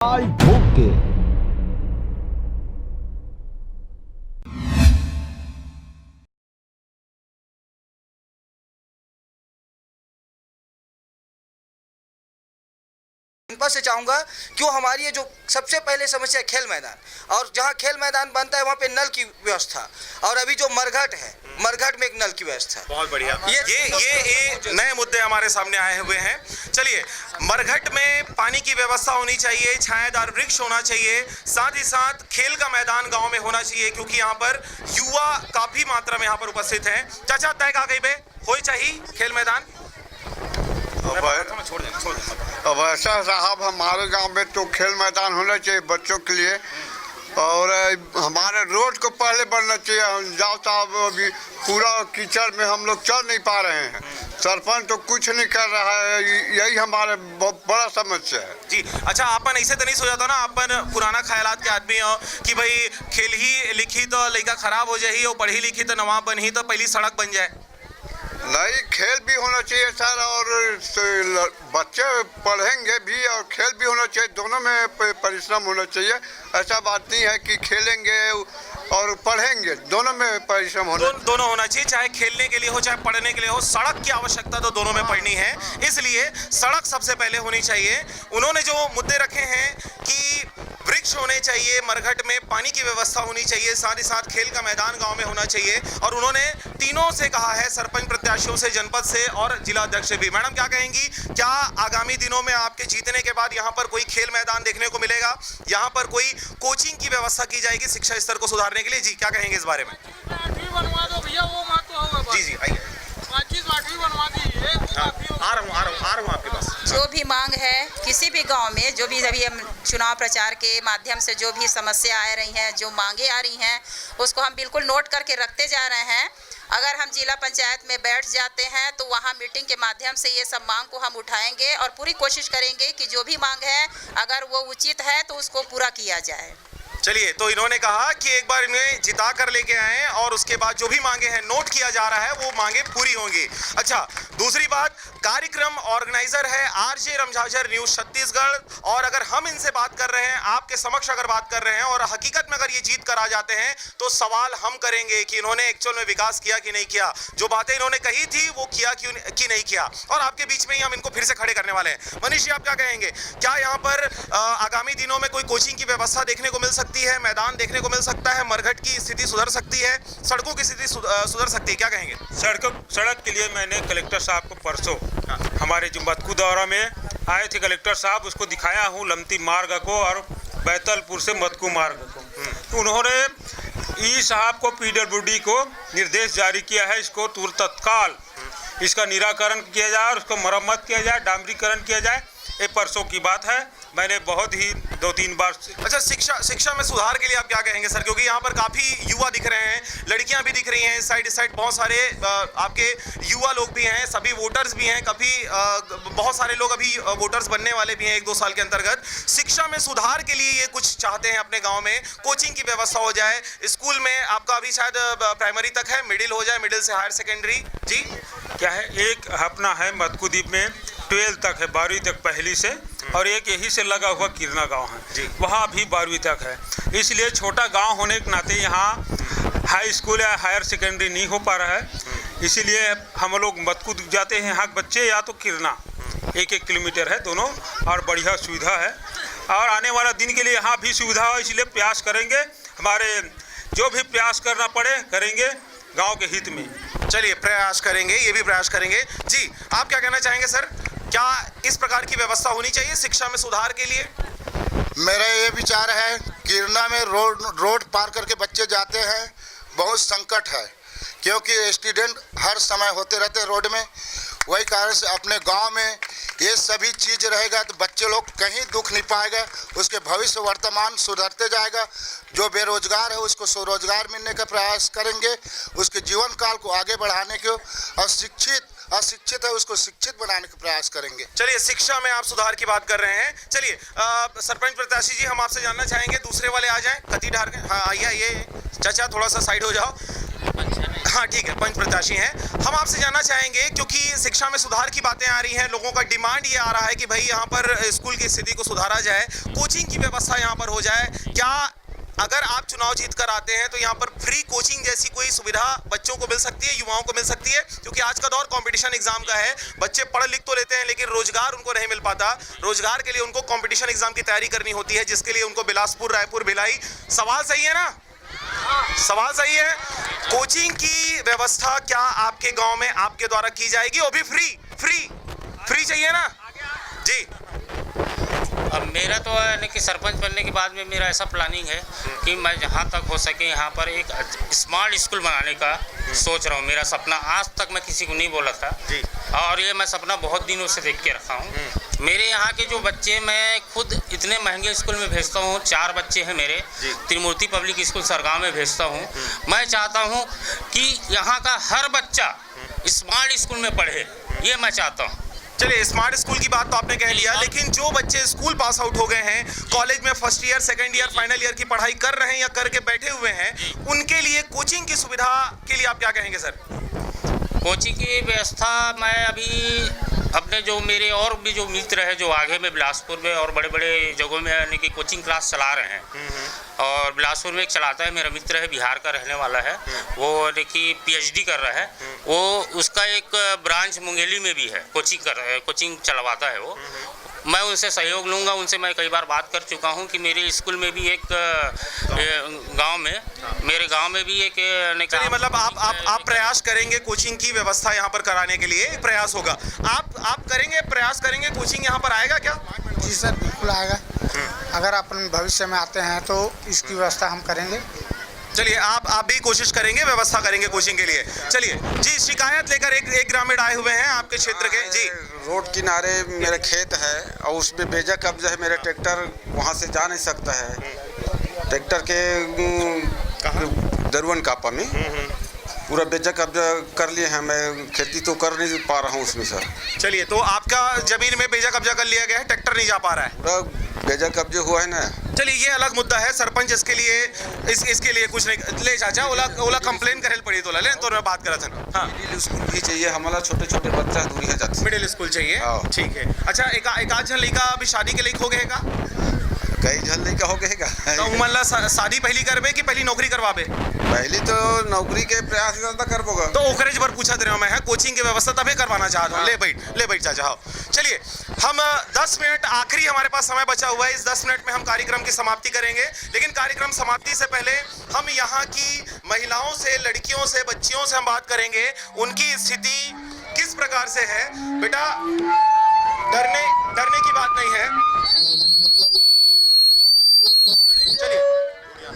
Okay. जनपद से चाहूँगा कि वो हमारी ये जो सबसे पहले समस्या है खेल मैदान, और जहाँ खेल मैदान बनता है वहाँ पे नल की व्यवस्था, और अभी जो मरघट है मरघट में एक नल की व्यवस्था। बहुत बढ़िया। ये नए मुद्दे हमारे सामने आए हुए हैं। चलिए, मरघट में पानी की व्यवस्था होनी चाहिए, छायादार वृक्ष होना चाहिए, साथ ही साथ खेल का मैदान गांव में होना चाहिए, क्योंकि यहाँ पर युवा काफी मात्रा में यहाँ पर उपस्थित हैं। चाचा तय का गई बे हो चाहिए खेल मैदान। अब ऐसा साहब हमारे गांव में तो खेल मैदान होना चाहिए बच्चों के लिए, और हमारे रोड को पहले बनना चाहिए। हम जाओ साहब अभी पूरा कीचड़ में हम लोग चल नहीं पा रहे हैं, सरपंच तो कुछ नहीं कर रहा है, यही हमारे बहुत बड़ा समस्या है जी। अच्छा, आपन ऐसे तो नहीं सो जाता ना, आपन पुराना ख्यालात के आदमी हो कि भाई खेल ही लिखी तो लड़का खराब हो जाए और पढ़ी लिखी तो नवाब बनी तो पहली सड़क बन जाए। नहीं, खेल भी होना चाहिए सर, और बच्चे पढ़ेंगे भी और खेल भी होना चाहिए, दोनों में परिश्रम होना चाहिए। ऐसा बात नहीं है कि खेलेंगे और पढ़ेंगे, दोनों में परिश्रम दोनों होना चाहिए, चाहे खेलने के लिए हो चाहे पढ़ने के लिए हो। सड़क की आवश्यकता तो दोनों में पड़नी है, इसलिए सड़क सबसे पहले होनी चाहिए। उन्होंने जो मुद्दे रखे हैं कि वृक्ष होने चाहिए, मरघट में पानी की व्यवस्था होनी चाहिए, साथ ही साथ खेल का मैदान गांव में होना चाहिए, और उन्होंने तीनों से कहा है, सरपंच प्रत्याशियों से, जनपद से और जिला अध्यक्ष से भी। मैडम क्या कहेंगी, क्या आगामी दिनों में आपके जीतने के बाद यहाँ पर कोई खेल मैदान देखने को मिलेगा, यहाँ पर कोई कोचिंग की व्यवस्था की जाएगी शिक्षा स्तर को सुधारने के लिए? जी, क्या कहेंगे इस बारे में? बनवा दो भैया, वो बात तो होगा। जी आइए, बनवा दीजिए। आ रहा हूँ आपके पास। जो भी मांग है किसी भी गांव में, जो भी अभी हम चुनाव प्रचार के माध्यम से जो भी समस्या आ रही हैं, जो मांगे आ रही हैं, उसको हम बिल्कुल नोट करके रखते जा रहे हैं। अगर हम जिला पंचायत में बैठ जाते हैं तो वहाँ मीटिंग के माध्यम से ये सब मांग को हम उठाएंगे और पूरी कोशिश करेंगे कि जो भी मांग है अगर वो उचित है तो उसको पूरा किया जाए। चलिए, तो इन्होंने कहा कि एक बार इन्हें जिता कर लेके आए और उसके बाद जो भी मांगे हैं नोट किया जा रहा है, वो मांगे पूरी होंगी। अच्छा, दूसरी बात, कार्यक्रम ऑर्गेनाइजर है आरजे रमझाझर न्यूज छत्तीसगढ़, और अगर हम इनसे बात कर रहे हैं, आपके समक्ष अगर बात कर रहे हैं, और हकीकत में अगर ये जीत कर आ जाते हैं तो सवाल हम करेंगे कि इन्होंने एक्चुअल में विकास किया कि नहीं किया, जो बातें इन्होंने कही थी वो किया कि नहीं किया, और आपके बीच में ही हम इनको फिर से खड़े करने वाले हैं। मनीष जी, आप क्या कहेंगे, क्या यहाँ पर आगामी दिनों में कोई कोचिंग की व्यवस्था देखने को मिल सकती है, मैदान देखने को मिल सकता है, मरघट की स्थिति सुधर सकती है, सड़कों की स्थिति सुधर सकती है, क्या कहेंगे? सड़क के लिए मैंने कलेक्टर साहब को परसों हमारे जो मतकू दौरा में आए थे कलेक्टर साहब, उसको दिखाया हूँ लमती मार्ग को और बैतलपुर से मतकू मार्ग को। तो उन्होंने ई साहब को पीडब्ल्यूडी को निर्देश जारी किया है, इसको तुरंत तत्काल इसका निराकरण किया जाए और उसको मरम्मत किया जाए, डामरीकरण किया जाए। ये परसों की बात है, मैंने बहुत ही 2-3 बार। अच्छा, शिक्षा में सुधार के लिए आप क्या कहेंगे सर, क्योंकि यहाँ पर काफ़ी युवा दिख रहे हैं, लड़कियाँ भी दिख रही हैं, साइड बहुत सारे आपके युवा लोग भी हैं, सभी वोटर्स भी हैं, बहुत सारे लोग अभी वोटर्स बनने वाले भी हैं 1-2 साल के अंतर्गत। शिक्षा में सुधार के लिए ये कुछ चाहते हैं अपने गाँव में, कोचिंग की व्यवस्था हो जाए, स्कूल में आपका अभी शायद प्राइमरी तक है, मिडिल हो जाए, मिडिल से हायर सेकेंडरी। जी, क्या है, एक अपना है मतकुदीप में 12 तक है, 12वीं तक पहली से, और एक यही से लगा हुआ किरना गांव है, वहाँ भी 12वीं तक है। इसलिए छोटा गांव होने के नाते यहाँ हाई स्कूल या हायर सेकेंडरी नहीं हो पा रहा है, इसीलिए हम लोग मतकुद जाते हैं यहाँ बच्चे, या तो किरना 1-1 किलोमीटर है दोनों, और बढ़िया सुविधा है, और आने वाला दिन के लिए यहाँ भी सुविधा हो, इसलिए प्रयास करेंगे, हमारे जो भी प्रयास करना पड़े करेंगे गाँव के हित में। चलिए, प्रयास करेंगे, ये भी प्रयास करेंगे। जी, आप क्या कहना चाहेंगे सर, क्या इस प्रकार की व्यवस्था होनी चाहिए शिक्षा में सुधार के लिए? मेरा ये विचार है, किरना में रोड पार करके बच्चे जाते हैं, बहुत संकट है, क्योंकि स्टूडेंट हर समय होते रहते रोड में, वही कारण से अपने गांव में ये सभी चीज़ रहेगा तो बच्चे लोग कहीं दुख नहीं पाएगा, उसके भविष्य वर्तमान सुधरते जाएगा। जो बेरोजगार है उसको स्वरोजगार मिलने का प्रयास करेंगे, उसके जीवन काल को आगे बढ़ाने के, और अशिक्षित है उसको शिक्षित बनाने का प्रयास करेंगे। चलिए, शिक्षा में आप सुधार की बात कर रहे हैं। चलिए, सरपंच प्रत्याशी जी, हम आपसे जानना चाहेंगे, दूसरे वाले आ जाएं, कती ढार के। हाँ, आइए, चाचा थोड़ा सा साइड हो जाओ। हाँ ठीक है, पंच प्रत्याशी हैं। हम आपसे जानना चाहेंगे, क्योंकि शिक्षा में सुधार की बातें आ रही हैं, लोगों का डिमांड ये आ रहा है कि भाई यहाँ पर स्कूल की स्थिति को सुधारा जाए, कोचिंग की व्यवस्था यहाँ पर हो जाए। क्या अगर आप चुनाव जीत कर आते हैं तो यहाँ पर फ्री कोचिंग जैसी कोई सुविधा बच्चों को मिल सकती है, युवाओं को मिल सकती है? क्योंकि आज का दौर कंपटीशन एग्जाम का है, बच्चे पढ़ लिख तो लेते हैं लेकिन रोजगार उनको नहीं मिल पाता। रोजगार के लिए उनको कंपटीशन एग्जाम की तैयारी करनी होती है, जिसके लिए उनको बिलासपुर, रायपुर, भिलाई। सवाल सही है ना? सवाल सही है। कोचिंग की व्यवस्था क्या आपके गांव में आपके द्वारा की जाएगी, वो भी फ्री चाहिए ना जी? अब मेरा तो यानी कि सरपंच बनने के बाद में मेरा ऐसा प्लानिंग है कि मैं जहाँ तक हो सके यहाँ पर एक स्मार्ट स्कूल बनाने का सोच रहा हूँ। मेरा सपना आज तक मैं किसी को नहीं बोला था जी। और ये मैं सपना बहुत दिनों से देख के रखा हूँ। मेरे यहाँ के जो बच्चे, मैं खुद इतने महंगे स्कूल में भेजता हूँ, 4 बच्चे हैं मेरे, त्रिमूर्ति पब्लिक स्कूल सरगांव में भेजता हूँ। मैं चाहता हूँ कि यहाँ का हर बच्चा स्मार्ट स्कूल में पढ़े, ये मैं चाहता हूँ। चलिए, स्मार्ट स्कूल की बात तो आपने कह लिया, लेकिन जो बच्चे स्कूल पास आउट हो गए हैं, कॉलेज में first year, second year, final year की पढ़ाई कर रहे हैं या करके बैठे हुए हैं, उनके लिए कोचिंग की सुविधा के लिए आप क्या कहेंगे सर? कोचिंग की व्यवस्था मैं अभी अपने जो मेरे और भी जो मित्र है जो आगे में बिलासपुर में और बड़े बड़े जगहों में यानी कि कोचिंग क्लास चला रहे हैं। और बिलासपुर में एक चलाता है, मेरा मित्र है, बिहार का रहने वाला है, वो यानी कि PhD कर रहा है। वो उसका एक ब्रांच मुंगेली में भी है, कोचिंग चलवाता है वो। मैं उनसे सहयोग लूँगा। उनसे मैं कई बार बात कर चुका हूँ कि मेरे स्कूल में भी एक गांव में, मेरे गांव में भी एक चलिए, मतलब आप प्रयास करेंगे कोचिंग की व्यवस्था यहाँ पर कराने के लिए, प्रयास होगा। आप करेंगे, प्रयास करेंगे, कोचिंग यहाँ पर आएगा क्या? जी सर, बिल्कुल आएगा। अगर अपन भविष्य में आते हैं तो इसकी व्यवस्था हम करेंगे। चलिए, आप भी कोशिश करेंगे, व्यवस्था करेंगे कोचिंग के लिए। चलिए जी, शिकायत लेकर एक ग्रामीण आए हुए हैं आपके क्षेत्र के जी। रोड किनारे मेरा खेत है और उसमें बेजा कब्जा है, मेरा ट्रैक्टर वहाँ से जा नहीं सकता है। ट्रैक्टर के दरुवन कापा में पूरा बेजा कब्जा कर लिए हैं, मैं खेती तो कर नहीं पा रहा हूँ उसमें सर। चलिए, तो आपका जमीन में बेजा कब्जा कर लिया गया है, ट्रैक्टर नहीं जा पा रहा है, पूरा बेजा कब्जा हुआ है ना। चलिए, ये अलग मुद्दा है। सरपंच इसके लिए कुछ नहीं ले चाचा, ओला कंप्लेन करे पड़ी तो ले तो मैं बात करा था। हाँ, मिडिल स्कूल भी चाहिए हमारा, छोटे छोटे बच्चा दूरी है जाते। मिडिल स्कूल चाहिए, ठीक है। अच्छा, एक आध जन लड़का अभी शादी के लिए हो गए का? कई जन लड़का हो गए का तो मतलब शादी पहली करबे कि पहली नौकरी करवाबे? पहली तो नौकरी के प्रयास ज्यादा करबोगा। तो ओकरे जबर पूछा दे रहा हूं मैं, कोचिंग की व्यवस्था तभी करवाना चाहता हूं। ले बैठ चाचा। हाँ, चलिए, हम 10 मिनट आखिरी हमारे पास समय बचा हुआ है। इस 10 मिनट में हम कार्यक्रम की समाप्ति करेंगे, लेकिन कार्यक्रम समाप्ति से पहले हम यहाँ की महिलाओं से, लड़कियों से, बच्चियों से हम बात करेंगे, उनकी स्थिति किस प्रकार से है। बेटा, डरने की बात नहीं है।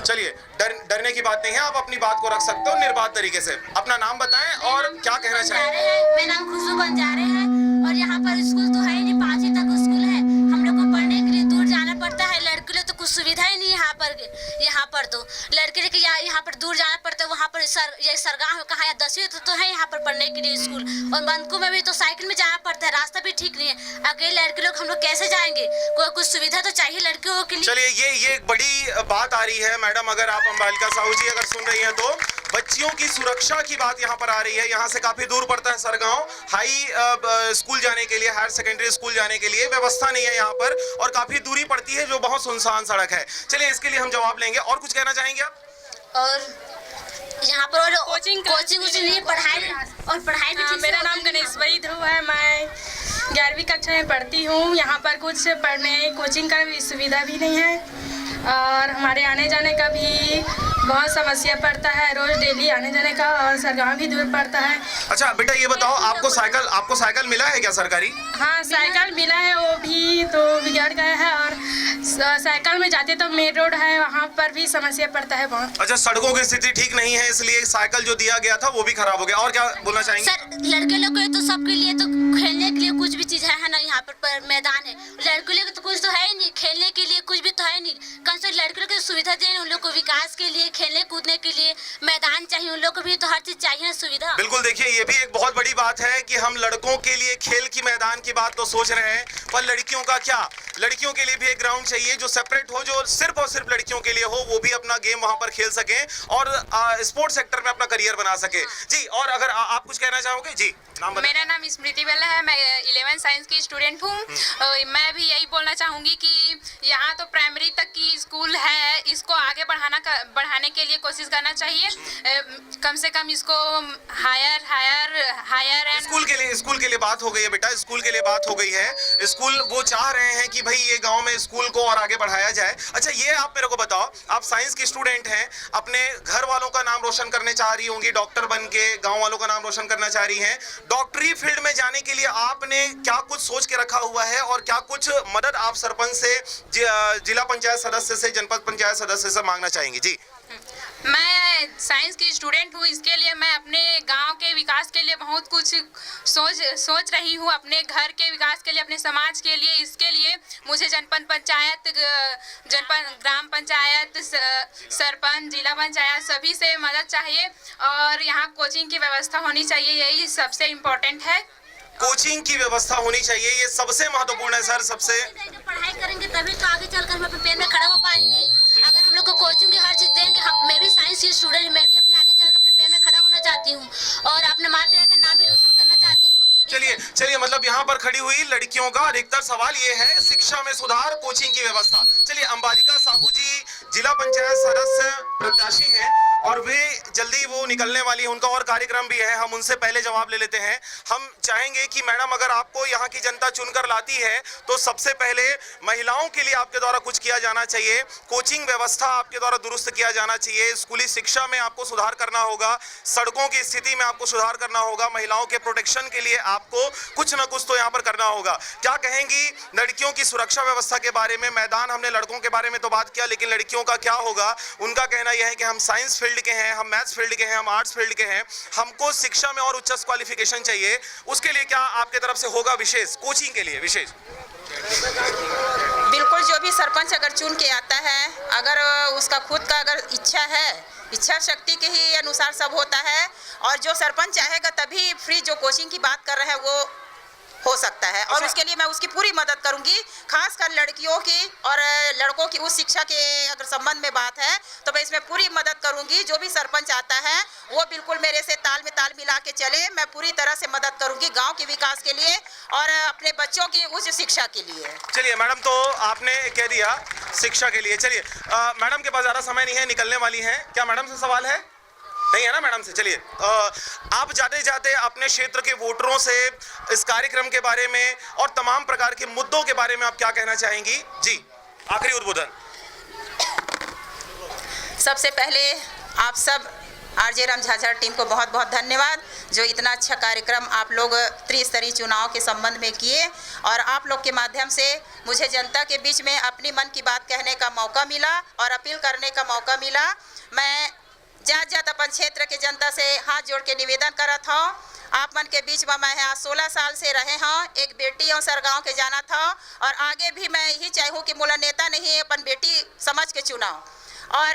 चलिए, डरने की बात नहीं है, आप अपनी बात को रख सकते हो निर्बाध तरीके से। अपना नाम बताएं और क्या कहना चाहेंगे? मेरा नाम खुशबू बंजारे है और यहाँ पर स्कूल तो है नहीं, 5वीं तक स्कूल है। हम लोग को पढ़ने के लिए दूर जाना पड़ता है। लड़के लोग तो कुछ सुविधा ही नहीं है यहाँ पर तो लड़के के यहाँ पर दूर जाना पड़ता है। वहाँ पर ये सरगांव है कहाँ, 10वीं तो है यहाँ पर पढ़ने के लिए स्कूल, और बंदकू में भी तो साइकिल में जाना पड़ता है, रास्ता भी ठीक नहीं है। अकेले लड़के लोग हम लोग कैसे जाएंगे? कुछ सुविधा तो चाहिए लड़कियों के लिए। चलिए, ये एक बड़ी बात आ रही है मैडम, अगर आप अंबालिका साहू जी अगर सुन रही हैं तो बच्चियों की सुरक्षा की बात यहाँ पर आ रही है। यहाँ से काफी दूर पड़ता है सरगांव, हाई स्कूल जाने के लिए, हायर सेकेंडरी स्कूल जाने के लिए व्यवस्था नहीं है यहाँ पर, और काफी दूरी पड़ती है जो बहुत सुनसान सड़क है। चलिए, इसके लिए हम जवाब लेंगे। और कुछ कहना चाहेंगे आप? और यहाँ पर कोचिंग नहीं, पढ़ाई भी। मेरा नाम गणेश भाई ध्रुव है, मैं 11वीं कक्षा में पढ़ती हूँ। यहाँ पर कुछ पढ़ने कोचिंग का भी सुविधा भी नहीं है और हमारे आने जाने का भी बहुत समस्या पड़ता है, रोज डेली आने जाने का, और सरगांव भी दूर पड़ता है। अच्छा बेटा, ये बताओ, आपको साइकिल मिला है क्या सरकारी? हाँ, साइकिल मिला है, वो भी तो बिगड़ गया है, और साइकिल में जाते तो मेन रोड है, वहाँ पर भी समस्या पड़ता है बहुत। अच्छा, सड़कों की स्थिति ठीक नहीं है, इसलिए साइकिल जो दिया गया था वो भी खराब हो गया। और क्या बोलना चाहेंगे? सर, लड़के लोग तो सबके लिए तो खेलने के लिए कुछ भी चीज है ना, यहाँ पर मैदान है। लड़के लोग तो कुछ तो है ही नहीं, खेलने के लिए कुछ भी तो तो है नहीं, कम से कम लड़कियों को सुविधा दें, उन लोग को विकास के लिए, खेलने कूदने के लिए मैदान चाहिए, उन लोग को भी तो हर चीज़ चाहिए ना सुविधा। बिल्कुल, देखिए ये भी एक बहुत बड़ी बात है कि हम लड़कों के लिए खेल की मैदान की बात तो सोच रहे हैं, पर लड़कियों का क्या, लड़कियों के लिए भी एक ग्राउंड चाहिए जो सेपरेट हो, जो सिर्फ और सिर्फ लड़कियों के लिए हो, वो भी अपना गेम वहां पर खेल सके और स्पोर्ट्स सेक्टर में अपना करियर बना सके। जी, और अगर आप कुछ कहना चाहोगे? जी, नाम बताइए। मेरा नाम स्मृति बेला है, मैं 11 साइंस की स्टूडेंट हूँ। मैं भी यही बोलना चाहूँगी कि यहाँ तो प्राइमरी तक की स्कूल है, इसको आगे बढ़ाने के लिए कोशिश करना चाहिए। कम से कम इसको हायर एंड स्कूल के लिए बात हो गई है बेटा, स्कूल के लिए बात हो गई है। स्कूल वो चाह रहे हैं कि भाई ये गांव में स्कूल को और आगे बढ़ाया जाए। अच्छा, ये आप मेरे को बताओ, आप साइंस की स्टूडेंट हैं, अपने घर वालों का नाम रोशन करने चाह रही होंगी, डॉक्टर बन के गाँव वालों का नाम रोशन करना चाह रही हैं। डॉक्टरी फील्ड में जाने के लिए आपने क्या कुछ सोच के रखा हुआ है और क्या कुछ मदद आप सरपंच से, जिला पंचायत सदस्य से, जनपद पंचायत सदस्य से मांगना चाहेंगे? जी, मैं साइंस की स्टूडेंट हूँ, इसके लिए मैं अपने गांव के विकास के लिए बहुत कुछ सोच रही हूँ, अपने घर के विकास के लिए, अपने समाज के लिए। इसके लिए मुझे जनपद पंचायत, ग्राम पंचायत, सरपंच, जिला पंचायत सभी से मदद चाहिए और यहाँ कोचिंग की व्यवस्था होनी चाहिए, यही सबसे इम्पोर्टेंट है। कोचिंग की व्यवस्था होनी चाहिए, ये सबसे महत्वपूर्ण है सर। सबसे पढ़ाई करेंगे तभी तो आगे चलकर हम अपने पैर में खड़ा हो पाएंगे। अगर हम लोग को कोचिंग की हर चीज देंगे, मैं भी साइंस की स्टूडेंट, मैं भी अपने आगे चलकर अपने पैर में खड़ा होना चाहती हूँ और अपने माँ पिता का नाम भी रोशन करना चाहती हूँ। चलिए, मतलब यहाँ पर खड़ी हुई लड़कियों का अधिकतर सवाल ये है शिक्षा में सुधार, कोचिंग की व्यवस्था। चलिए, अंबालिका साहू जी जिला पंचायत सदस्य प्रत्याशी हैं और वे जल्दी वो निकलने वाली है, उनका और कार्यक्रम भी है, हम उनसे पहले जवाब ले लेते हैं। हम चाहेंगे कि मैडम, अगर आपको यहाँ की जनता चुनकर लाती है तो सबसे पहले महिलाओं के लिए आपके द्वारा कुछ किया जाना चाहिए, कोचिंग व्यवस्था आपके द्वारा दुरुस्त किया जाना चाहिए, स्कूली शिक्षा में आपको सुधार करना होगा, सड़कों की स्थिति में आपको सुधार करना होगा, महिलाओं के प्रोटेक्शन के लिए आपको कुछ ना कुछ तो यहाँ पर करना होगा। क्या कहेंगी लड़कियों की सुरक्षा व्यवस्था के बारे में? मैदान हमने लड़कों के बारे में तो बात किया, लेकिन लड़कियों का क्या होगा? उनका कहना यह है कि हम साइंस फील्ड के हैं, हम मैथ्स फील्ड के हैं, हम आर्ट्स फील्ड के हैं, हमको शिक्षा में और उच्च क्वालिफिकेशन चाहिए। उसके लिए क्या आपके तरफ से होगा विशेष, कोचिंग के लिए विशेष? बिल्कुल, जो भी सरपंच अगर चुन के आता है, अगर उसका खुद का अगर इच्छा है, इच्छा शक्ति के ही अनुसार सब होता है और जो सरपंच चाहेगा तभी फ्री जो कोचिंग की बात कर रहे हैं वो हो सकता है और उसके लिए मैं उसकी पूरी मदद करूंगी। खासकर लड़कियों की और लड़कों की उस शिक्षा के अगर संबंध में बात है तो मैं इसमें पूरी मदद करूंगी। जो भी सरपंच आता है वो बिल्कुल मेरे से ताल में ताल मिला के चले, मैं पूरी तरह से मदद करूंगी गांव के विकास के लिए और अपने बच्चों की उच्च शिक्षा के लिए। चलिए मैडम, तो आपने कह दिया शिक्षा के लिए। चलिए मैडम के पास ज़्यादा समय नहीं है, निकलने वाली हैं। क्या मैडम से सवाल है? नहीं है ना मैडम से? चलिए, आप जाते जाते अपने क्षेत्र के वोटरों से इस कार्यक्रम के बारे में और तमाम प्रकार के मुद्दों के बारे में आप क्या कहना चाहेंगी? जी, आखिरी उद्बोधन। सबसे पहले आप सब आरजे रामझाझर टीम को बहुत बहुत धन्यवाद, जो इतना अच्छा कार्यक्रम आप लोग त्रिस्तरीय चुनाव के संबंध में किए और आप लोग के माध्यम से मुझे जनता के बीच में अपनी मन की बात कहने का मौका मिला और अपील करने का मौका मिला। मैं जात अपन क्षेत्र के जनता से हाथ जोड़ के निवेदन करत हूँ, आप मन के बीच में मैं यहाँ 16 साल से रहे हूँ, एक बेटी और सरगांव के जाना था और आगे भी मैं यही चाहूँ कि मोला नेता नहीं अपन बेटी समझ के चुनाव और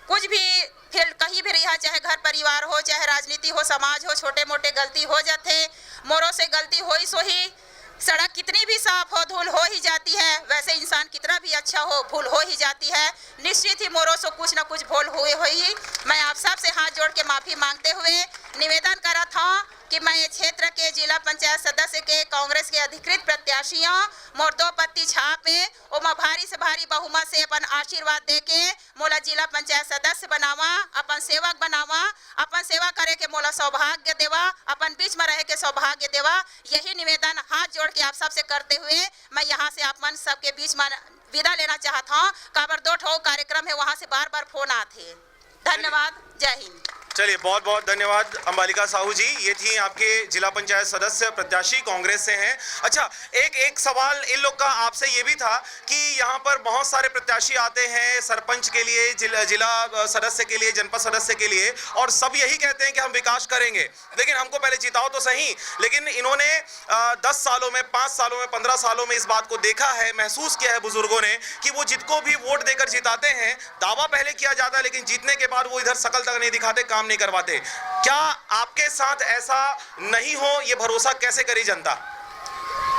कुछ भी फिर कहीं भी रहा, चाहे घर परिवार हो, चाहे राजनीति हो, समाज हो, छोटे मोटे गलती हो जाते, मोरों से गलती हो ही सो ही। सड़क कितनी भी साफ हो धूल हो ही जाती है, वैसे इंसान कितना भी अच्छा हो भूल हो ही जाती है। निश्चित ही मोरों से कुछ ना कुछ भूल हुए हो ही। मैं आप सब से हाथ जोड़ के माफ़ी मांगते हुए निवेदन करा था कि मैं ये क्षेत्र के जिला पंचायत सदस्य के कांग्रेस के अधिकृत प्रत्याशियों मोर 2 पत्ती छाप में ओमा भारी से भारी बहुमत से अपन आशीर्वाद दे के मोला जिला पंचायत सदस्य बनावा, अपन सेवक बनावा, अपन सेवा करे के मोला सौभाग्य देवा, अपन बीच में रहे के सौभाग्य देवा। यही निवेदन हाथ जोड़ के आप सबसे करते हुए मैं यहाँ से आप मन सबके बीच में विदा लेना चाहता हूँ। काबर 2 कार्यक्रम है, वहाँ से बार बार फोन आते हैं। धन्यवाद, जय हिंद। चलिए बहुत बहुत धन्यवाद अंबालिका साहू जी। ये थी आपके जिला पंचायत सदस्य प्रत्याशी कांग्रेस से हैं। अच्छा, एक सवाल इन लोग का आपसे ये भी था कि यहाँ पर बहुत सारे प्रत्याशी आते हैं सरपंच के लिए, जिला सदस्य के लिए, जनपद सदस्य के लिए, और सब यही कहते हैं कि हम विकास करेंगे, लेकिन हमको पहले जिताओ तो सही। लेकिन इन्होंने 10 सालों में, 5 सालों में, 15 सालों में इस बात को देखा है, महसूस किया है बुजुर्गों ने कि वो जिनको भी वोट देकर जिताते हैं, दावा पहले किया जाता है लेकिन जीतने के बाद वो इधर शकल तक नहीं दिखाते, काम नहीं करवाते। क्या आपके साथ ऐसा नहीं हो, ये भरोसा कैसे करी जनता?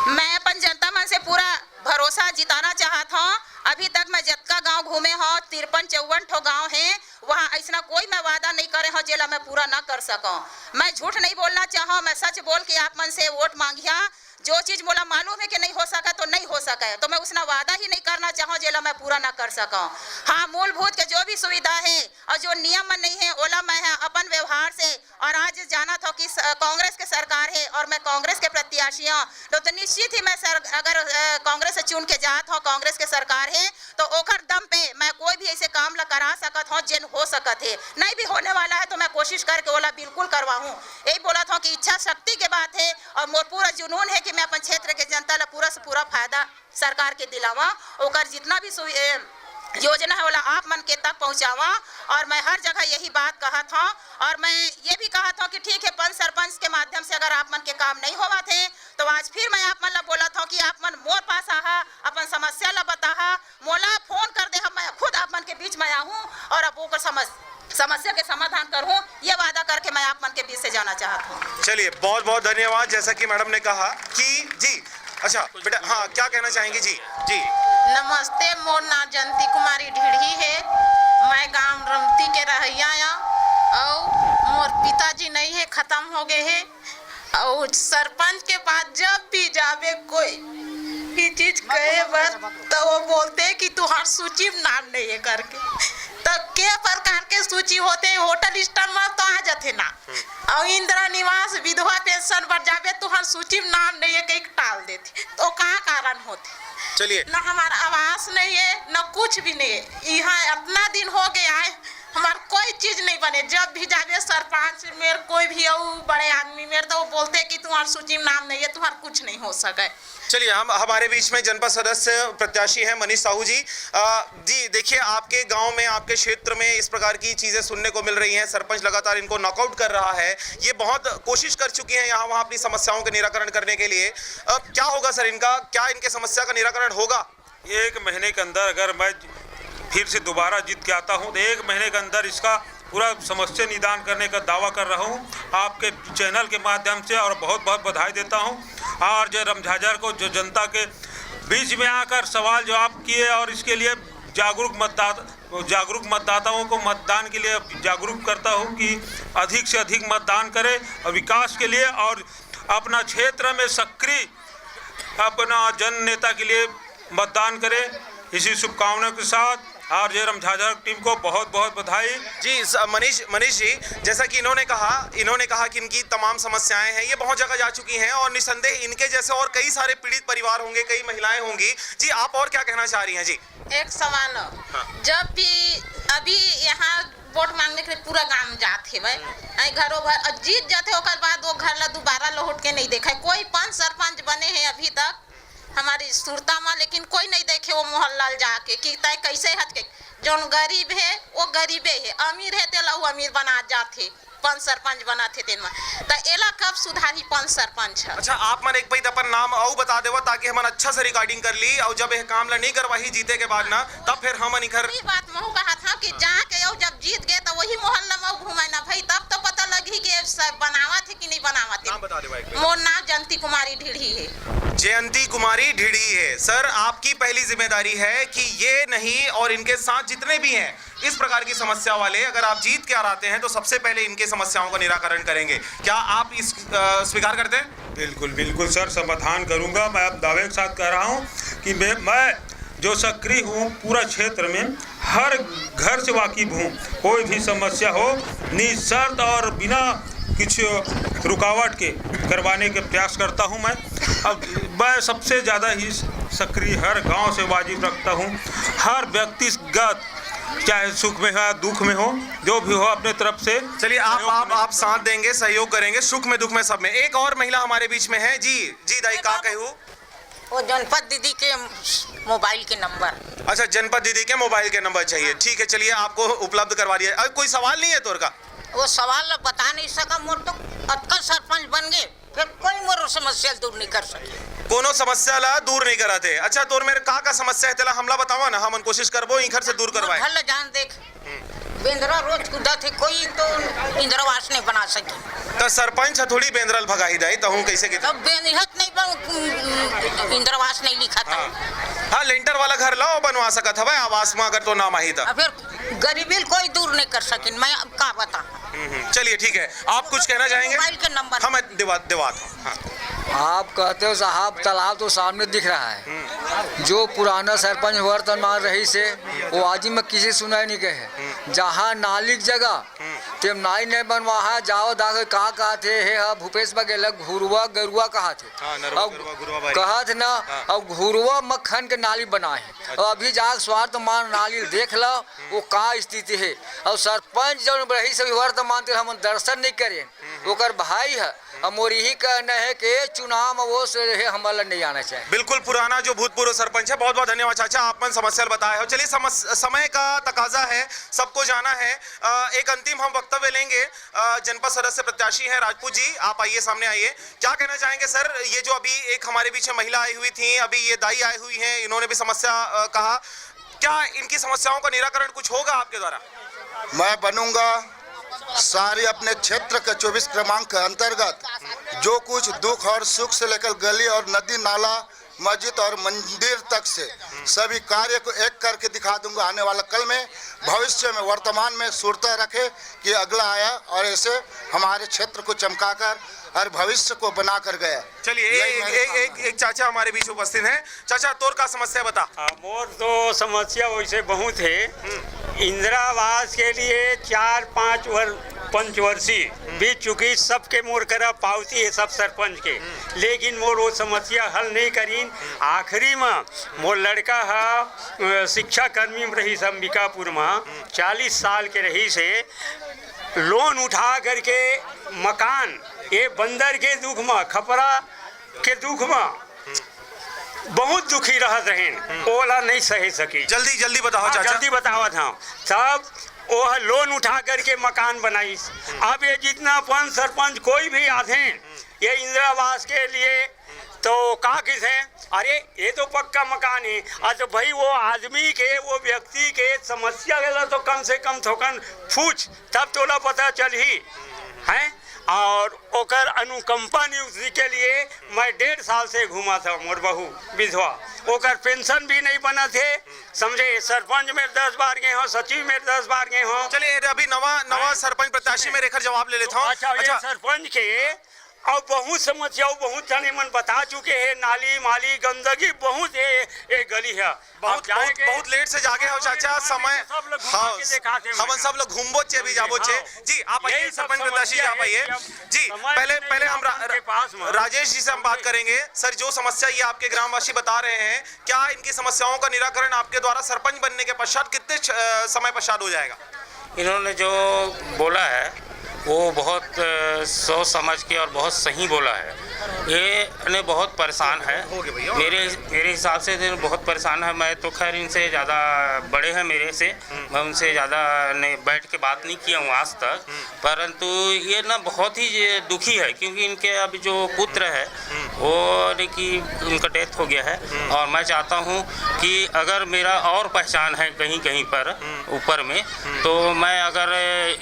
मैं अपन जनता मन से पूरा भरोसा जिताना चाहता हूँ। अभी तक मैं जतका गांव घूमे हूँ, 53-54 ठो गांव है, वहाँ ऐसा कोई मैं वादा नहीं करे हूँ जेला मैं पूरा ना कर सकूँ। मैं झूठ नहीं बोलना चाहूँ, मैं सच बोल के आप मन से वोट मांगिया। जो चीज़ मोला मालूम है कि नहीं हो सका तो नहीं हो सका है, तो मैं उसना वादा ही नहीं करना चाहूँ जेला मैं पूरा ना कर सकूँ। हाँ, मूलभूत के जो भी सुविधा है और जो नियम नहीं है ओला मैं अपन व्यवहार से, और आज जाना था कि कांग्रेस के सरकार है और मैं कांग्रेस के प्रत्याशी हूँ, तो निश्चित ही मैं अगर कांग्रेस से चुन के जात हूँ, कांग्रेस के सरकार है, तो ओखर दम पे मैं कोई भी ऐसे काम ला करा सकत हूँ जिन हो सकत है। नहीं भी होने वाला है तो मैं कोशिश करके ओला बिल्कुल करवाऊँ। यही बोला था कि इच्छा शक्ति के बात है और मोर पूरा जुनून है कि मैं अपन क्षेत्र के जनता ला पूरा से पूरा फायदा सरकार के दिलावा, ओकर जितना भी योजना है वाला आप मन के तक पहुंचावा। और मैं हर जगह यही बात कहा था, और मैं ये भी कहा था कि ठीक है, पंच सरपंच के माध्यम से अगर आप मन के काम नहीं होवा थे तो आज फिर मैं आप मन ला बोला था कि आप मन मोर पास आहा, अपन समस्या ला बताहा, मोला फोन कर दे, मैं खुद आप मन के बीच में आऊँ और अब वो समस्या के समाधान करूँ, ये वादा करके मैं आप मन के बीच से जाना चाहता हूँ। चलिए बहुत बहुत धन्यवाद। जैसा कि मैडम ने कहा कि जी, अच्छा बेटा, हाँ क्या कहना चाहेंगी जी? जी नमस्ते, मोर नाम जयंती कुमारी ढीढ़ी है। मैं गांव रमती के रहैया और मोर पिताजी नहीं है, खत्म हो गए हैं। और सरपंच के पास जब भी जावे कोई भी चीज कहे बस तो वो बोलते हैं कि तुम्हार सूची में नाम नहीं है करके। तो के प्रकार के सूची होते हैं, होटल स्टार में तो आ जाते ना, और इंदिरा निवास, विधवा पेंशन पर जावे तुम्हार सूची में नाम नहीं है, कहीं टाल देते, तो कहाँ कारण होते? चलिए, ना हमारा आवास नहीं है, ना कुछ भी नहीं है। यहाँ अपना दिन हो गया है, हमारा कोई चीज नहीं बने। जब भी जावे सरपंच मेरे कोई भी हो बड़े आदमी मेरे, तो वो बोलते हैं कि तुम्हारी सूची में नाम नहीं है, तुम्हारा कुछ नहीं हो सके। चलिए, हम हमारे बीच में जनपद सदस्य प्रत्याशी हैं मनीष साहू जी। जी देखिए, आपके गांव में, आपके क्षेत्र में इस प्रकार की चीज़ें सुनने को मिल रही हैं, सरपंच लगातार इनको नॉकआउट कर रहा है, ये बहुत कोशिश कर चुकी हैं यहाँ वहाँ अपनी समस्याओं का निराकरण करने के लिए। क्या होगा सर इनका, क्या इनके समस्या का निराकरण होगा? 1 महीने के अंदर अगर मैं फिर से दोबारा जीत के आता हूँ तो 1 महीने के अंदर इसका पूरा समस्या निदान करने का दावा कर रहा हूँ आपके चैनल के माध्यम से, और बहुत बहुत बधाई देता हूँ आरजे रमझाझर को, जो जनता के बीच में आकर सवाल जवाब किए और इसके लिए जागरूक मतदाताओं को मतदान के लिए जागरूक करता हूँ कि अधिक से अधिक मतदान करें और विकास के लिए, और अपना क्षेत्र में सक्रिय अपना जन नेता के लिए मतदान करें। इसी शुभकामनाओं के साथ आरजे रमझाझर टीम को बहुत बहुत बधाई। जी मनीष जी, जैसा कि इन्होंने कहा कि इनकी तमाम समस्याएं हैं, ये बहुत जगह जा चुकी हैं और निसंदेह इनके जैसे और कई सारे पीड़ित परिवार होंगे, कई महिलाएं होंगी। जी आप और क्या कहना चाह रही हैं? जी एक सवाल, जब भी अभी यहाँ वोट मांगने के लिए पूरा गांव जाते भाई, घरों घर जीत जाते, ओकर बाद वो घर ला दोबारा लौट के नहीं देखा। कोई पंच सरपंच बने हैं अभी तक हमारी सुरता में, लेकिन कोई नहीं देखे वो मोहल्ला जाके कि तय कैसे हट के। जो गरीब है वो गरीबे है, अमीर है तो अमीर बना जाते, पंच सरपंच बनाते थे में, तो एला कब सुधारी पंच सरपंच? अच्छा, आप मन एक पैद अपन नाम और बता देवा ताकि हम अच्छा से रिकॉर्डिंग कर ली, और जब यह काम ला नहीं करवाही जीते के बाद ना, तब फिर हम इधर बात महू कहा था कि जाके जब जीत गए तो वही मोहल्ला में घुमाए ना भाई, तब तो पता लगी कि बनावा थे कि नहीं बनावा थे। बता दे। मोर नाम जयंती कुमारी ढीढ़ी है। जयंती कुमारी ढीढ़ी है। सर, आपकी पहली जिम्मेदारी है कि ये नहीं और इनके साथ जितने भी हैं इस प्रकार की समस्या वाले, अगर आप जीत के आते हैं तो सबसे पहले इनके समस्याओं का निराकरण करेंगे। क्या आप इस स्वीकार करते हैं? बिल्कुल बिल्कुल सर, समाधान करूंगा। मैं अब दावे के साथ कह रहा हूं कि मैं जो सक्रिय हूं पूरा क्षेत्र में, हर घर से वाकिफ हूं। कोई भी समस्या हो निशर्त और बिना कुछ रुकावट के करवाने के प्रयास करता हूं। मैं सबसे ज़्यादा ही सक्रिय हर गांव से वाजिब रखता हूं। हर व्यक्तिगत चाहे सुख में हो दुख में हो, जो भी हो अपने तरफ से। चलिए आप साथ देंगे, सहयोग करेंगे, सुख में दुख में सब में। एक और महिला हमारे बीच में है जी। जी दाई का कहूँ वो जनपद दीदी के मोबाइल के नंबर। अच्छा, जनपद दीदी के मोबाइल के नंबर चाहिए, ठीक है। चलिए आपको उपलब्ध करवा दिया। अब कोई सवाल नहीं है तोर का? वो सवाल बता नहीं सका, मोर तो अतका सरपंच बन गए फिर कोई मोर समस्या दूर नहीं कर सके। कोनो समस्या ला दूर नहीं कराते। अच्छा, तोर मेरे का समस्या है तेला हमला बतावा ना, हम कोशिश करबो ई घर से दूर करवाए। भल जान देख बेंद्रा रोज कुदा थे, कोई तो इंद्रवास नहीं बना सके। तो सरपंच थोड़ी बेंद्रल भगाई दाई तो हूं कैसे के? तब बेनिहत नहीं बन इंद्रवास नहीं लिखा था। हाँ लेंटर वाला घर लाओ बनवा सकत हवे आवास में, अगर तो नाम आई था। फिर गरीबी कोई दूर नहीं कर सकिन, मैं अब का बता। चलिए ठीक है, आप कुछ कहना चाहेंगे? मोबाइल के नंबर हम दिवा हाँ। आप कहते हो साहब तालाब तो सामने दिख रहा है, जो पुराना सरपंच वर्तमान रही से वो आज में किसी सुनाई नहीं कहे। जहाँ नाली जगह ते नाली नहीं बनवा है, जाओ दाग कहा थे हे भूपेश बघेल घुरुआ गरुआ कहा थे, अब कहा थे ना, अब घुरुआ मक्खन के नाली बना है। और अभी जाग स्वार्थ मान नाली देख लो वो का स्थिति है। और सरपंच जो रही से वर्तमान हम दर्शन नहीं करे, ओकर भाई है। और यही कहना है कि चुनाव वो से हमारा नहीं आना चाहिए। बिल्कुल पुराना जो भूतपूर्व सरपंच है। बहुत बहुत धन्यवाद चाचा, आपने समस्या बताया हो। चलिए समय का तकाजा है, सबको जाना है। एक अंतिम हम वक्तव्य लेंगे। जनपद सदस्य प्रत्याशी हैं राजपूत जी, आप आइए, सामने आइए। क्या कहना चाहेंगे सर? ये जो अभी एक हमारे बीच में महिला आई हुई थी, अभी ये दाई आई हुई है, इन्होंने भी समस्या कहा, क्या इनकी समस्याओं का निराकरण कुछ होगा आपके द्वारा? मैं बनूंगा सारे अपने क्षेत्र के 24 क्रमांक के अंतर्गत जो कुछ दुख और सुख से लेकर गली और नदी नाला मस्जिद और मंदिर तक से सभी कार्य को एक करके दिखा दूंगा। आने वाला कल में भविष्य में वर्तमान में सुरता रखे कि अगला आया और ऐसे हमारे क्षेत्र को चमकाकर और भविष्य को बना कर गया। चलिए एक चाचा हमारे बीच उपस्थित हैं। चाचा तोर का समस्या बता। मोर तो समस्या वैसे बहुत है। इंदिरा आवास के लिए 4-5 पंचवर्षीय बीत चुकी, सबके मोर करा पावती है सब सरपंच के, लेकिन मोर वो समस्या हल नहीं करीन। आखिरी में मोर लड़का है शिक्षा कर्मी में रही अंबिकापुर में 40 साल के रही से लोन उठा करके मकान ये बंदर के दुख में खपरा के दुख में बहुत दुखी रहत रहें, ओला नहीं सह सकी। जल्दी बताओ चाचा। जल्दी बताओ था तब वो लोन उठा करके मकान बनाई। अब ये जितना पंच सरपंच कोई भी आते ये इंदिरा आवास के लिए तो का किस है, अरे ये तो पक्का मकान है। अच्छा भाई वो आदमी के वो व्यक्ति के समस्या गला तो कम से कम थोकन पूछ, तब तोला पता चल ही है। और ओकर अनुकंपा नियुक्ति के लिए मैं 1.5 साल से घूमा था। मोर बहू विधवा, ओकर पेंशन भी नहीं बना थे, समझे। सरपंच में 10 बार गए हो, सचिव में 10 बार गए हो। चलिए अभी नवा सरपंच प्रत्याशी में रेखर जवाब ले लेता हूँ। अच्छा सरपंच के और बहुत समस्या बहुत जने मन बता चुके हैं, नाली माली गंदगी बहुत है, एक गली है। बहुत लेट से जागे हो चाचा, समय हम सब लोग घूमबो चे भी जाबो चे। जी आप आइए, सरपंच प्रत्याशी आप आइए जी। पहले हम राजेश जी से हम बात करेंगे। सर जो समस्या ये आपके ग्रामवासी बता रहे हैं, क्या इनकी समस्याओं का निराकरण आपके द्वारा सरपंच बनने के पश्चात कितने समय पश्चात हो जाएगा? इन्होंने जो बोला है वो बहुत सोच समझ के और बहुत सही बोला है। ये बहुत परेशान है, मेरे हिसाब से बहुत परेशान है। मैं तो खैर इनसे ज़्यादा बड़े हैं मेरे से, मैं उनसे ज़्यादा नहीं बैठ के बात नहीं किया हूँ आज तक, परंतु ये ना बहुत ही दुखी है क्योंकि इनके अभी जो पुत्र है वो कि उनका डेथ हो गया है। और मैं चाहता हूँ कि अगर मेरा और पहचान है कहीं कहीं पर ऊपर में, तो मैं अगर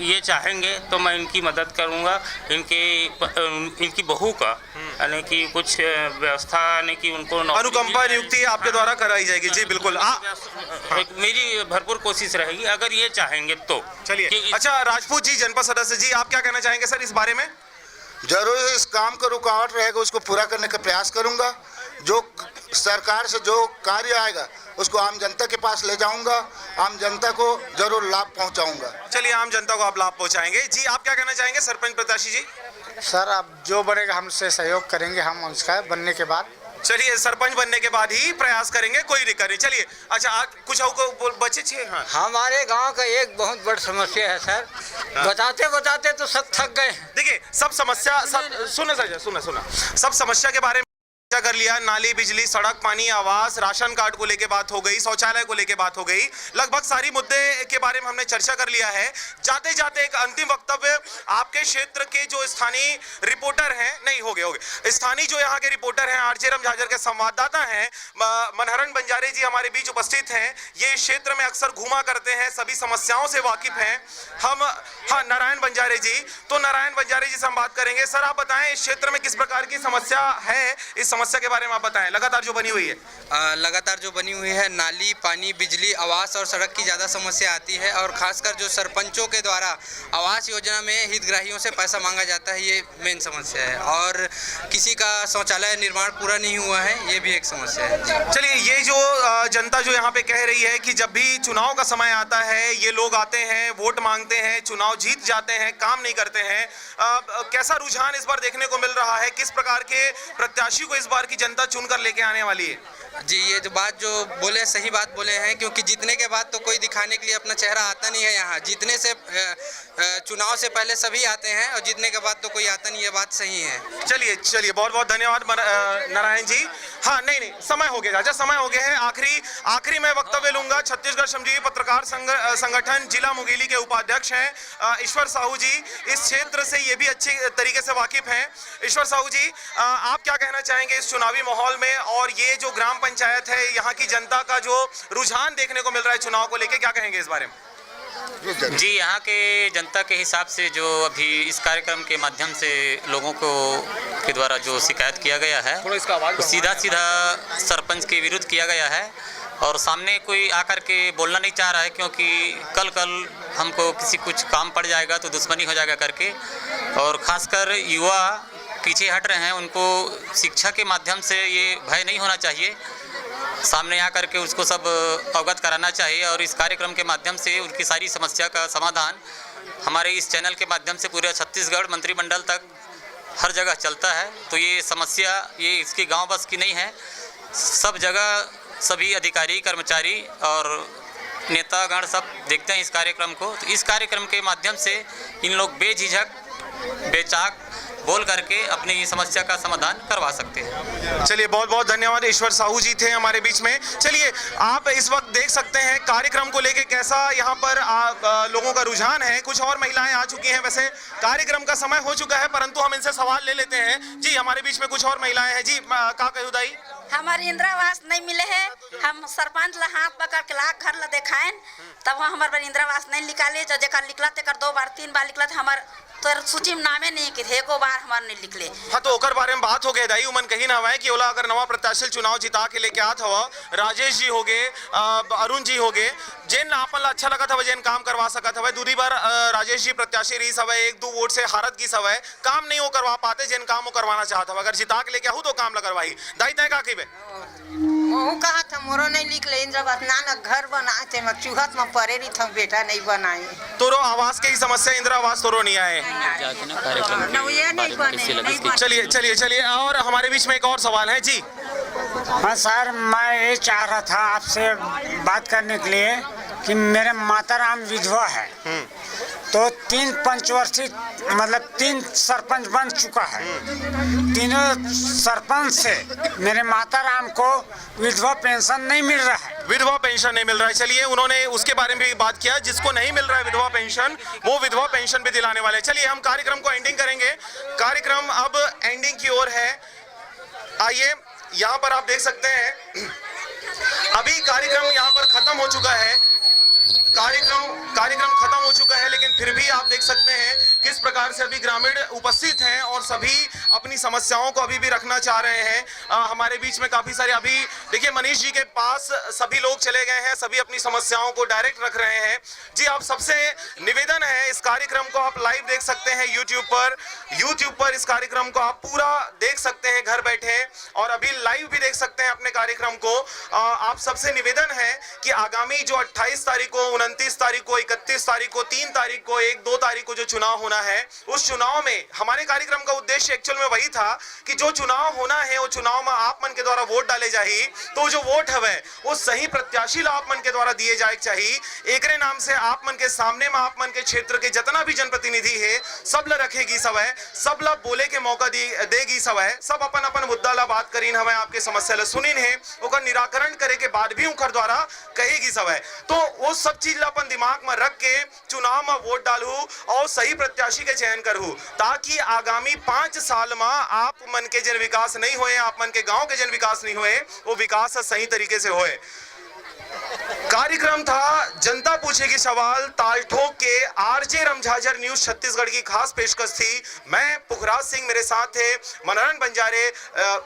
ये चाहेंगे तो मैं इनकी मदद करूँगा। इनकी बहू का यानी कि कुछ व्यवस्था यानी कि उनको अनुकंपा नियुक्ति आपके द्वारा कराई जाएगी। जी बिल्कुल, मेरी भरपूर कोशिश रहेगी अगर ये चाहेंगे तो। चलिए अच्छा राजपूत जी, जनपद सदस्य जी, आप क्या कहना चाहेंगे सर इस बारे में? जरूर इस काम का रुकावट रहेगा उसको पूरा करने का प्रयास करूंगा। जो सरकार से जो कार्य आएगा उसको आम जनता के पास ले जाऊंगा, आम जनता को जरूर लाभ पहुंचाऊंगा। चलिए आम जनता को आप लाभ पहुंचाएंगे। जी आप क्या कहना चाहेंगे सरपंच प्रत्याशी जी? सर अब जो बनेगा हमसे सहयोग करेंगे हम उसका बनने के बाद। चलिए सरपंच बनने के बाद ही प्रयास करेंगे, कोई दिक्कत नहीं। चलिए अच्छा कुछ को बचे छे। हाँ हमारे गांव का एक बहुत बड़ी समस्या है सर, बताते बताते तो सब थक गए। देखिए सब समस्या सब सुना सब समस्या के बारे में कर लिया। नाली, बिजली, सड़क, पानी, आवास, राशन कार्ड को लेके बात हो गई, शौचालय को लेके बात हो गई, लगभग सारी मुद्दे के बारे में हमने चर्चा कर लिया है। जाते जाते एक अंतिम वक्तव्य आपके क्षेत्र के जो स्थानीय रिपोर्टर हैं, नहीं हो गए स्थानीय जो यहाँ के रिपोर्टर हैं, आरजे रमझाझर के संवाददाता हैं, मनहरन बंजारे जी हमारे बीच उपस्थित हैं। ये क्षेत्र में अक्सर घूमा करते हैं, सभी समस्याओं से वाकिफ हैं। हम हाँ नारायण बंजारे जी, तो नारायण बंजारे जी से हम बात करेंगे। सर आप बताएं इस क्षेत्र में किस प्रकार की समस्या है, इस समस्या के बारे में आप बताएं। लगातार जो बनी हुई है लगातार जो बनी हुई है, नाली, पानी, बिजली, आवास और सड़क की ज़्यादा समस्या आती है, और खासकर जो सरपंचों के द्वारा आवास योजना में हितग्राहियों से पैसा मांगा जाता है, ये मेन समस्या है। और किसी का शौचालय निर्माण पूरा नहीं हुआ है, ये भी एक समस्या है। चलिए ये जो जनता जो यहाँ पे कह रही है कि जब भी चुनाव का समय आता है ये लोग आते हैं, वोट मांगते हैं, चुनाव जीत जाते हैं, काम नहीं करते हैं, कैसा रुझान इस बार देखने को मिल रहा है? किस प्रकार के प्रत्याशी को इस बार की जनता चुनकर लेके आने वाली है? जी ये जो बात जो बोले सही बात बोले हैं, क्योंकि जीतने के बाद तो कोई दिखाने के लिए अपना चेहरा आता नहीं है यहाँ। जीतने से चुनाव से पहले सभी आते हैं और जीतने के बाद तो कोई आता नहीं, ये बात सही है। चलिए बहुत बहुत धन्यवाद नारायण जी। हाँ नहीं समय हो गया, समय हो गया है। आखिरी मैं वक्तव्य लूंगा। छत्तीसगढ़ श्रमजीवी पत्रकार संगठन जिला मुंगेली के उपाध्यक्ष हैं ईश्वर साहू जी, इस क्षेत्र से ये भी अच्छी तरीके से वाकिफ हैं। ईश्वर साहू जी आप क्या कहना चाहेंगे इस चुनावी माहौल में, और ये जो ग्राम पंचायत है यहाँ की जनता का जो रुझान देखने को मिल रहा है चुनाव को लेके, क्या कहेंगे इस बारे में? जी यहाँ के जनता के हिसाब से जो अभी इस कार्यक्रम के माध्यम से लोगों को के द्वारा जो शिकायत किया गया है तो सीधा सरपंच के विरुद्ध किया गया है, और सामने कोई आकर के बोलना नहीं चाह रहा है, क्योंकि कल हमको किसी कुछ काम पड़ जाएगा तो दुश्मनी हो जाएगा करके। और ख़ासकर युवा पीछे हट रहे हैं, उनको शिक्षा के माध्यम से ये भय नहीं होना चाहिए, सामने आकर के उसको सब अवगत कराना चाहिए। और इस कार्यक्रम के माध्यम से उनकी सारी समस्या का समाधान हमारे इस चैनल के माध्यम से पूरे छत्तीसगढ़ मंत्रिमंडल तक हर जगह चलता है। तो ये समस्या ये इसके गांव बस की नहीं है, सब जगह सभी अधिकारी, कर्मचारी और नेतागण सब देखते हैं इस कार्यक्रम को। तो इस कार्यक्रम के माध्यम से इन लोग बेझिझक बेचाक बोल करके अपनी समस्या का समाधान करवा सकते हैं। चलिए बहुत बहुत धन्यवाद। ईश्वर साहू जी थे हमारे बीच में। चलिए आप इस वक्त देख सकते हैं कार्यक्रम को लेके कैसा यहाँ पर लोगों का रुझान है। कुछ और महिलाएं आ चुकी हैं, वैसे कार्यक्रम का समय हो चुका है परंतु हम इनसे सवाल ले लेते हैं। जी हमारे बीच में कुछ और महिलाएं हैं। जी का कहुदाई हमारे इंदिरा आवास नहीं मिले है, हम सरपंच ला हाथ पकड़ के लाख घर ला देखाएं, तब वहाँ हमारे इंदिरा आवास नहीं निकाले। जो जेकर निकला तेकर 2 बार 3 बार निकला, हमार तो सूची में नामे नहीं कि थे, एको बार हमारे नहीं निकले। हाँ तो ओकर बारे में बात हो गए दाई उमन कहीं ना हुआ कि ओला अगर नवा प्रत्याशी चुनाव जिता के लेके आत हवा, राजेश जी हो गए, अरुण जी हो गए, जेन आपन ला अच्छा लगा था जेन काम करवा सकत हवे। दूसरी बार राजेश जी प्रत्याशी रही सवै, 1-2 वोट से हारत की सवै, काम नहीं वो करवा पाते, जेन काम वो करवाना चाहता हवा। अगर जिता के लेके आहू तो काम ला करवाई। दाई तय का कहिबे? वो कहा था मोरो नहीं लिखले इंद्रावास ना घर बनाए थे, मैं चूहत में परे रही था, बेटा नहीं बनाए। तोरो आवास की समस्या इंदिरा आवास तोरो नहीं आए। चलिए और हमारे बीच में एक और सवाल है। जी हाँ सर, मैं ये चाह रहा था आपसे बात करने के लिए कि मेरे माताराम विधवा है, तो 3 पंचवर्षीय मतलब 3 सरपंच बन चुका है। तीनों सरपंच से मेरे माताराम को विधवा पेंशन नहीं मिल रहा है। विधवा पेंशन नहीं मिल रहा है। चलिए उन्होंने उसके बारे में भी बात किया, जिसको नहीं मिल रहा है विधवा पेंशन वो विधवा पेंशन भी दिलाने वाले। चलिए हम कार्यक्रम को एंडिंग करेंगे। कार्यक्रम अब एंडिंग की ओर है। आइए यहाँ पर आप देख सकते हैं अभी कार्यक्रम यहाँ पर खत्म हो चुका है। कार्यक्रम खत्म हो चुका है, लेकिन फिर भी आप देख सकते हैं किस प्रकार से अभी ग्रामीण उपस्थित हैं और सभी अपनी समस्याओं को अभी भी रखना चाह रहे हैं। हमारे बीच में काफी सारे अभी देखिए मनीष जी के पास सभी लोग चले गए हैं, सभी अपनी समस्याओं को डायरेक्ट रख रहे हैं। जी आप सबसे निवेदन है, इस कार्यक्रम को आप लाइव देख सकते हैं यूट्यूब पर इस कार्यक्रम को आप पूरा देख सकते हैं घर बैठे, और अभी लाइव भी देख सकते हैं अपने कार्यक्रम को। आप सबसे निवेदन है कि आगामी जो 28 तारीख को, 29 तारीख को, 31 तारीख को, 3 तारीख को, 1-2 तारीख को जो चुनाव होना होना है, उस चुनाव में हमारे कार्यक्रम का उद्देश्य एक्चुअल में वही था कि जो चुनाव होना है वो चुनाव में आप मन के द्वारा वोट डाले जाही, तो जो वोट हवे वो सही प्रत्याशी ला आप मन के द्वारा दिए जाए चाहिए। एकरे नाम से आप मन के सामने में आप मन के क्षेत्र के जितना भी जनप्रतिनिधि है सब ला रखेगी सब है, सब ला बोले के मौका देगी सब है, सब अपन अपन मुद्दा ला बात करीन हमें, आपके समस्या ला सुनीन है, ओकर निराकरण करे के बाद भी उनकर द्वारा कहेगी सब है। तो वो सब चीज ला अपन दिमाग में रख के चुनाव में वोट डालू और सही प्रत्याशी के चयन करू, ताकि आगामी 5 साल में आप मन के जन विकास नहीं होए, आप मन के गांव के जन विकास नहीं होए, वो विकास सही तरीके से होए। कार्यक्रम था जनता पूछेगी सवाल, ताल ठोक के आरजे रमझाझर न्यूज छत्तीसगढ़ की खास पेशकश थी। मैं पुखराज सिंह, मेरे साथ थे मनोहरन बंजारे,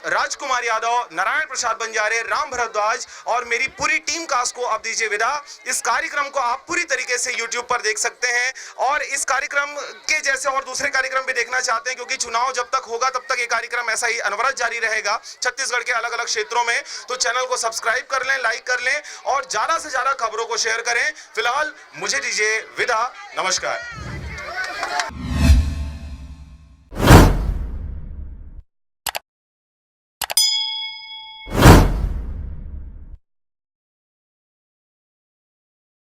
राजकुमार यादव, नारायण प्रसाद बंजारे, राम भरद्वाज और मेरी पूरी टीम कास्ट को अब दीजिए विदा। इस कार्यक्रम को आप पूरी तरीके से यूट्यूब पर देख सकते हैं और इस कार्यक्रम के जैसे और दूसरे कार्यक्रम भी देखना चाहते हैं, क्योंकि चुनाव जब तक होगा तब तक ये कार्यक्रम ऐसा ही अनवरत जारी रहेगा छत्तीसगढ़ के अलग अलग क्षेत्रों में। तो चैनल को सब्सक्राइब कर लें, लाइक कर लें और ज्यादा से ज्यादा खबरों को शेयर करें। फिलहाल मुझे दीजिए विदा, नमस्कार।